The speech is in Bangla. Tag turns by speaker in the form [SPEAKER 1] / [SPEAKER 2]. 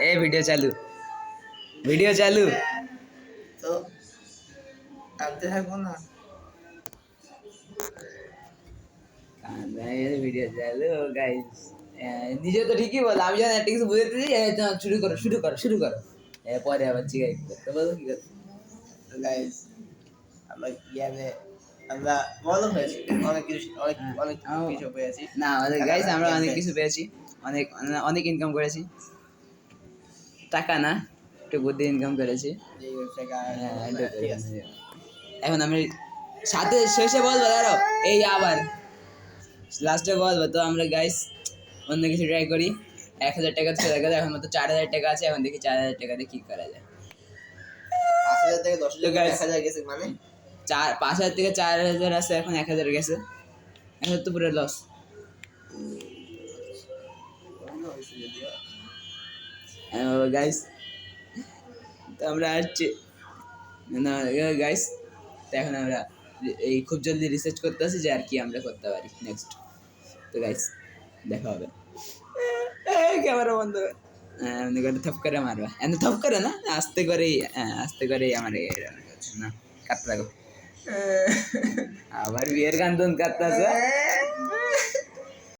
[SPEAKER 1] ए वीडियो चालू
[SPEAKER 2] तो आते हैं कौन ना
[SPEAKER 1] वीडियो चालू गाइस নিজে তো ঠিকই বল আমি যখন একটা কিছু বুঝতে দিই শুরু করো পরে আবার জিগাই তো বলো কি করতে
[SPEAKER 2] गाइस আমরা ইয়ানে আমরা বলো হয়েছি অনেক কিছু অনেক কিছু পেয়েছি
[SPEAKER 1] না আমাদের গাইস আমরা অনেক কিছু পেয়েছি অনেক অনেক ইনকাম করেছি টাকা না একটু বুদ্ধি ইনকাম করেছি
[SPEAKER 2] এই টাকা
[SPEAKER 1] হ্যাঁ,
[SPEAKER 2] ঠিক আছে
[SPEAKER 1] এখন আমি সাথে শেষে বলবো দাঁড়ো এই আবার লাস্টে বলবো তো আমরা গাইস অন্য কিছু ট্রাই করি 1,000 টাকা ছেড়ে গেছে এখন মতো 4,000 টাকা আছে এখন দেখি 4,000 টাকাতে কি করা যায়
[SPEAKER 2] 5,000 থেকে 10,000
[SPEAKER 1] guys,
[SPEAKER 2] 1,000 গেছে মানে
[SPEAKER 1] 5,000 থেকে 4,000 আছে এখন 1,000 গেছে এখন তো পুরো লস গাইস তো আমরা আসছি না গাইস এখন আমরা এই খুব জলদি রিসার্চ করতেছি যে আর কি আমরা করতে পারি নেক্সট তো গাইস দেখা হবে ক্যামেরা বন্ধ এমনি করে থপ করে মারবা এমনি থপ করে না আস্তে করেই আমার না কাটতে থাকো আবার বিয়ের গান কাটতে আছে